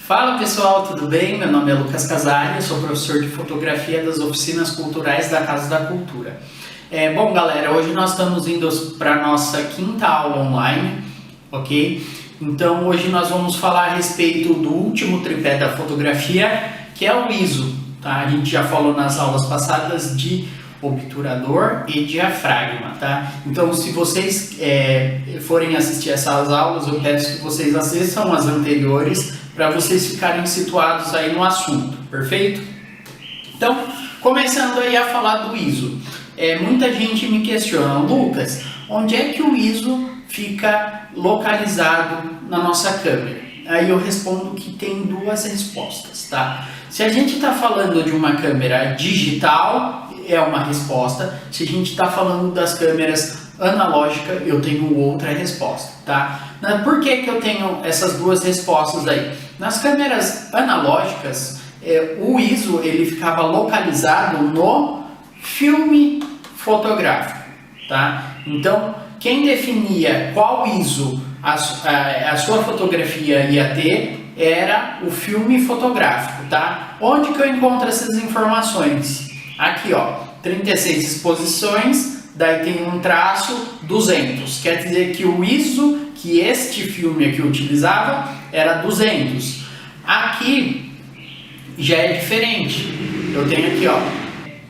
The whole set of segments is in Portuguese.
Fala pessoal, tudo bem? Meu nome é Lucas Casari, eu sou professor de fotografia das oficinas culturais da Casa da Cultura. Bom galera, hoje nós estamos indo para a nossa quinta aula online, ok? Então hoje nós vamos falar a respeito do último tripé da fotografia, que é o ISO, tá? A gente já falou nas aulas passadas de obturador e diafragma, tá? Então se vocês forem assistir essas aulas, eu peço que vocês assistam as anteriores para vocês ficarem situados aí no assunto, perfeito? Então, começando aí a falar do ISO. Muita gente me questiona, Lucas, onde é que o ISO fica localizado na nossa câmera? Aí eu respondo que tem duas respostas, tá? Se a gente está falando de uma câmera digital, é uma resposta. Se a gente está falando das câmeras analógicas, eu tenho outra resposta, tá? Por que eu tenho essas duas respostas aí? Nas câmeras analógicas, o ISO ele ficava localizado no filme fotográfico, tá? Então, quem definia qual ISO a sua fotografia ia ter era o filme fotográfico, tá? Onde que eu encontro essas informações? Aqui, ó, 36 exposições, daí tem um traço 200, quer dizer que o ISO que este filme aqui utilizava era 200. Aqui já é diferente, eu tenho aqui, ó,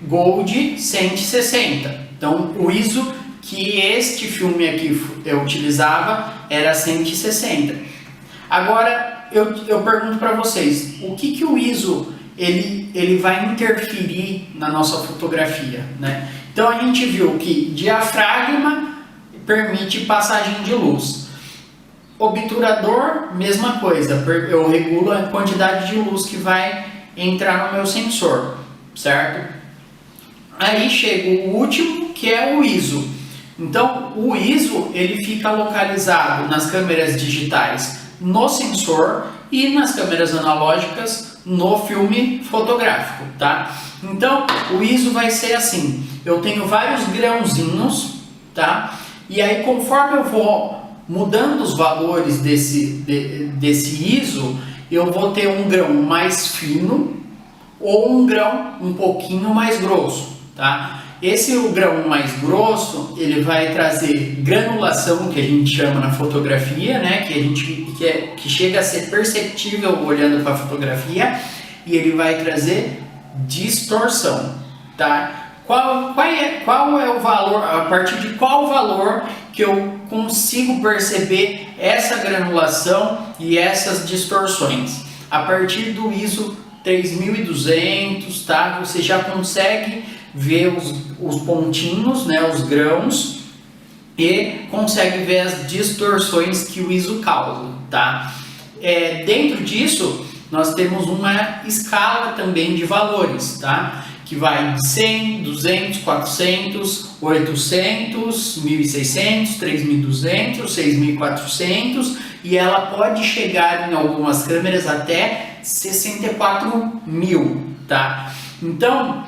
Gold 160, então o ISO que este filme aqui eu utilizava era 160. Agora eu pergunto para vocês, o que o ISO ele vai interferir na nossa fotografia, né? Então a gente viu que diafragma permite passagem de luz. Obturador, mesma coisa, eu regulo a quantidade de luz que vai entrar no meu sensor, certo? Aí chega o último, que é o ISO. Então o ISO ele fica localizado nas câmeras digitais no sensor e nas câmeras analógicas no filme fotográfico, tá? Então o ISO vai ser assim, eu tenho vários grãozinhos, tá? E aí conforme eu vou mudando os valores desse ISO, eu vou ter um grão mais fino ou um grão um pouquinho mais grosso, tá? O grão mais grosso, ele vai trazer granulação, que a gente chama na fotografia, né? Que chega a ser perceptível olhando para a fotografia, e ele vai trazer distorção, tá? Qual é o valor, a partir de qual valor que eu consigo perceber essa granulação e essas distorções? A partir do ISO 3200, tá? Você já consegue ver os pontinhos, né, os grãos, e consegue ver as distorções que o ISO causa, tá? Dentro disso, nós temos uma escala também de valores, tá? Que vai de 100, 200, 400, 800, 1600, 3200, 6400, e ela pode chegar em algumas câmeras até 64.000, tá? Então,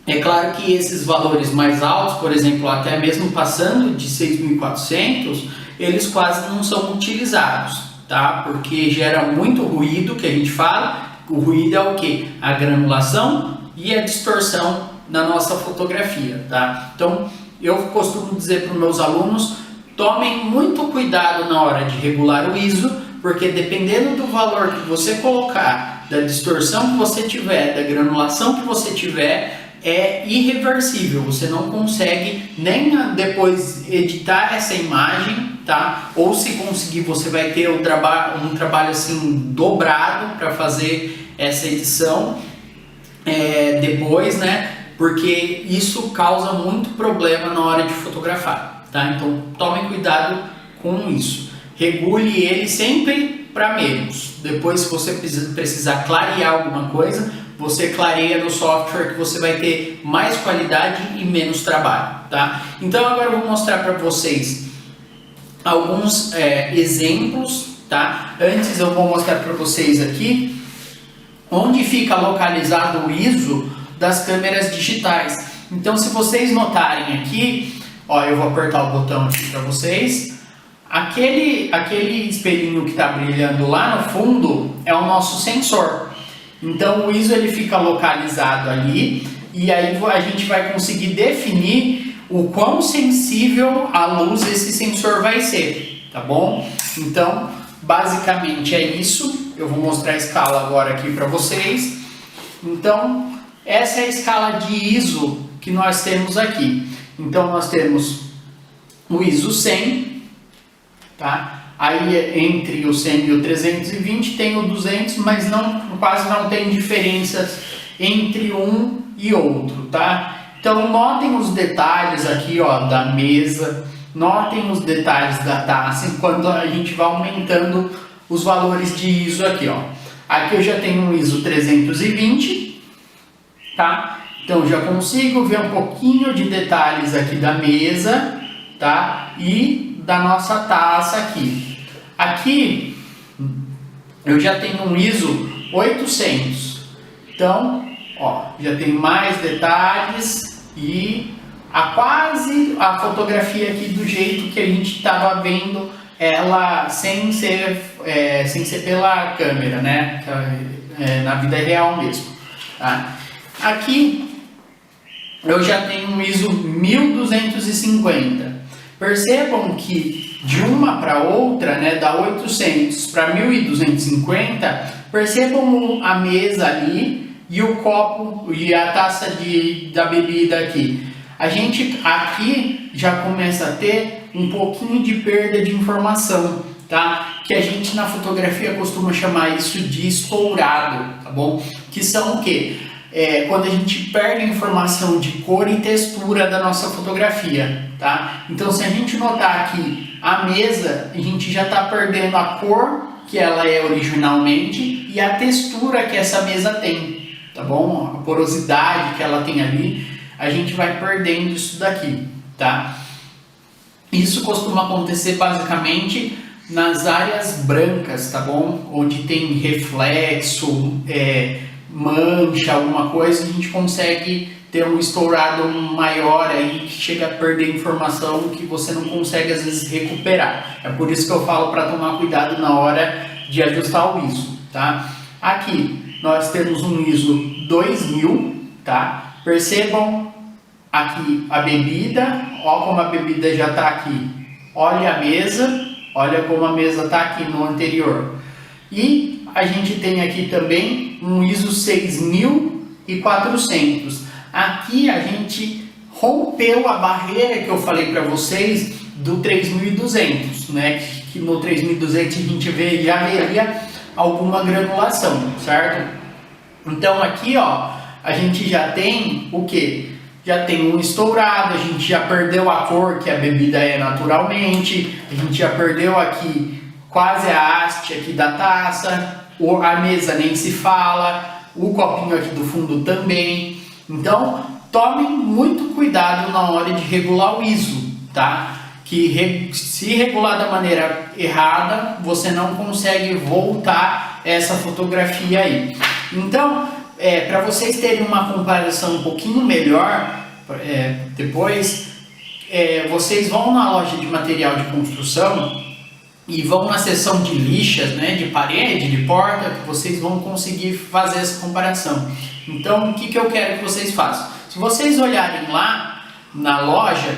é claro que esses valores mais altos, por exemplo, até mesmo passando de 6.400, eles quase não são utilizados, tá? Porque gera muito ruído, que a gente fala. O ruído é o que? A granulação e a distorção na nossa fotografia, tá? Então, eu costumo dizer para os meus alunos, tomem muito cuidado na hora de regular o ISO, porque dependendo do valor que você colocar, da distorção que você tiver, da granulação que você tiver, é irreversível, você não consegue nem depois editar essa imagem, tá? Ou se conseguir, você vai ter um trabalho assim dobrado para fazer essa edição depois, né? Porque isso causa muito problema na hora de fotografar, tá? Então tomem cuidado com isso, regule ele sempre para menos. Depois, se você precisar clarear alguma coisa, você clareia no software, que você vai ter mais qualidade e menos trabalho, tá? Então agora eu vou mostrar para vocês alguns exemplos, tá? Antes eu vou mostrar para vocês aqui onde fica localizado o ISO das câmeras digitais. Então se vocês notarem aqui, ó, eu vou apertar o botão aqui para vocês. Aquele espelhinho que está brilhando lá no fundo é o nosso sensor. Então o ISO ele fica localizado ali e aí a gente vai conseguir definir o quão sensível à luz esse sensor vai ser, tá bom? Então basicamente é isso. Eu vou mostrar a escala agora aqui para vocês. Então essa é a escala de ISO que nós temos aqui. Então nós temos o ISO 100, tá? Aí entre o 100 e o 320 tem o 200, mas quase não tem diferenças entre um e outro, tá? Então notem os detalhes aqui, ó, da mesa, notem os detalhes da taça enquanto a gente vai aumentando os valores de ISO aqui, ó. Aqui eu já tenho um ISO 320, tá? Então já consigo ver um pouquinho de detalhes aqui da mesa, tá? E da nossa taça aqui. Aqui eu já tenho um ISO 800. Então, ó, já tem mais detalhes e quase a fotografia aqui do jeito que a gente estava vendo ela sem ser pela câmera, né? Na vida real mesmo, tá? Aqui eu já tenho um ISO 1250. Percebam que de uma para outra, né, da 800 para 1250, percebam a mesa ali e o copo e a taça da bebida aqui. A gente aqui já começa a ter um pouquinho de perda de informação, tá? Que a gente na fotografia costuma chamar isso de estourado, tá bom? Que são o quê? Quando a gente perde a informação de cor e textura da nossa fotografia, tá? Então se a gente notar aqui a mesa, a gente já está perdendo a cor que ela é originalmente e a textura que essa mesa tem, tá bom? A porosidade que ela tem ali, a gente vai perdendo isso daqui, tá? Isso costuma acontecer basicamente nas áreas brancas, tá bom? Onde tem reflexo, mancha, alguma coisa, a gente consegue ter um estourado maior aí que chega a perder informação que você não consegue às vezes recuperar. É por isso que eu falo para tomar cuidado na hora de ajustar o ISO, tá? Aqui nós temos um ISO 2000, tá? Percebam aqui a bebida, olha como a bebida já está aqui. Olha a mesa, olha como a mesa está aqui no anterior. E a gente tem aqui também um ISO 6400. Aqui a gente rompeu a barreira que eu falei para vocês do 3200, né? Que no 3200 a gente já veria alguma granulação, certo? Então aqui, ó, a gente já tem o que? Já tem um estourado, a gente já perdeu a cor que a bebida é naturalmente, a gente já perdeu aqui quase a haste aqui da taça, a mesa nem se fala, o copinho aqui do fundo também. Então tomem muito cuidado na hora de regular o ISO, tá? Que se regular da maneira errada, você não consegue voltar essa fotografia aí. Então, para vocês terem uma comparação um pouquinho melhor, depois vocês vão na loja de material de construção e vão na seção de lixas, né, de parede, de porta, que vocês vão conseguir fazer essa comparação. Então, o que eu quero que vocês façam? Se vocês olharem lá na loja,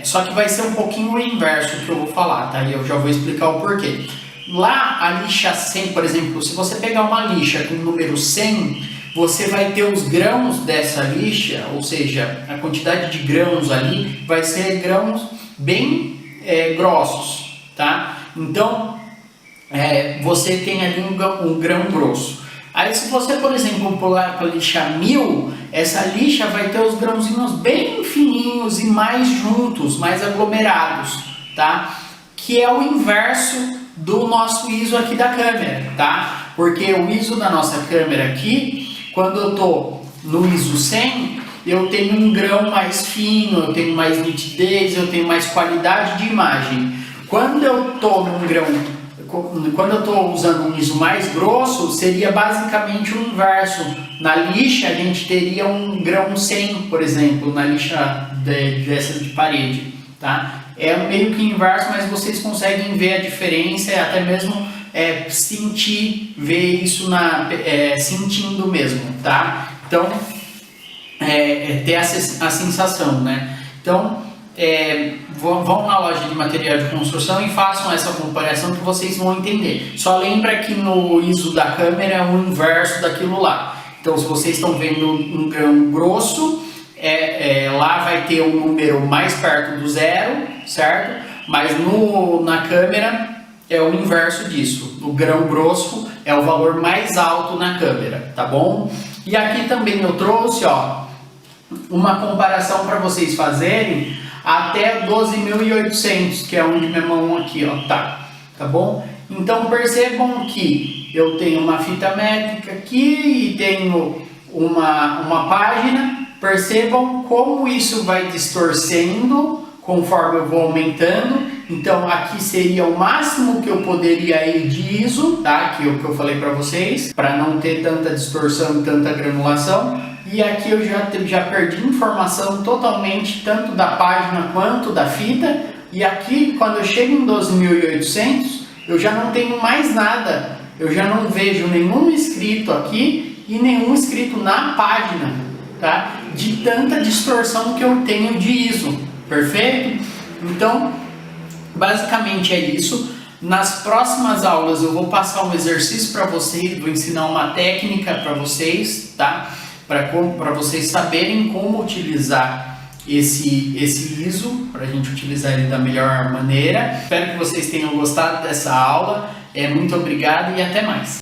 só que vai ser um pouquinho o inverso que eu vou falar, tá? E eu já vou explicar o porquê. Lá a lixa 100, por exemplo, se você pegar uma lixa com o número 100, você vai ter os grãos dessa lixa, ou seja, a quantidade de grãos ali vai ser grãos bem grossos, tá? Então, você tem ali um grão grosso. Aí se você, por exemplo, pular para a lixa 1000, essa lixa vai ter os grãozinhos bem fininhos e mais juntos, mais aglomerados, tá? Que é o inverso do nosso ISO aqui da câmera, tá? Porque o ISO da nossa câmera aqui, quando eu tô no ISO 100, eu tenho um grão mais fino, eu tenho mais nitidez, eu tenho mais qualidade de imagem. Quando eu tô quando eu estou usando um ISO mais grosso, seria basicamente o inverso. Na lixa, a gente teria um grão 100, por exemplo, na lixa dessas de parede, tá? é meio que inverso, mas vocês conseguem ver a diferença e até mesmo sentir, ver isso sentindo mesmo, tá? Então, ter a sensação, né? Então, vão na loja de material de construção e façam essa comparação que vocês vão entender. Só lembra que no ISO da câmera é o inverso daquilo lá. Então, se vocês estão vendo um grão grosso, lá vai ter um número mais perto do zero, certo? Mas na câmera é o inverso disso. O grão grosso é o valor mais alto na câmera, tá bom? E aqui também eu trouxe, ó, uma comparação para vocês fazerem até 12.800, que é onde minha mão aqui, ó, tá bom? Então percebam que eu tenho uma fita métrica aqui e tenho uma página. Percebam como isso vai distorcendo conforme eu vou aumentando. Então aqui seria o máximo que eu poderia ir de ISO, tá? Que é o que eu falei para vocês, para não ter tanta distorção e tanta granulação. E aqui eu já perdi informação totalmente, tanto da página quanto da fita. E aqui, quando eu chego em 12.800, eu já não tenho mais nada. Eu já não vejo nenhum escrito aqui e nenhum escrito na página, tá? De tanta distorção que eu tenho de ISO, perfeito? Então, basicamente é isso. Nas próximas aulas eu vou passar um exercício para vocês, vou ensinar uma técnica para vocês, tá? Para vocês saberem como utilizar esse ISO, para a gente utilizar ele da melhor maneira. Espero que vocês tenham gostado dessa aula. Muito obrigado e até mais.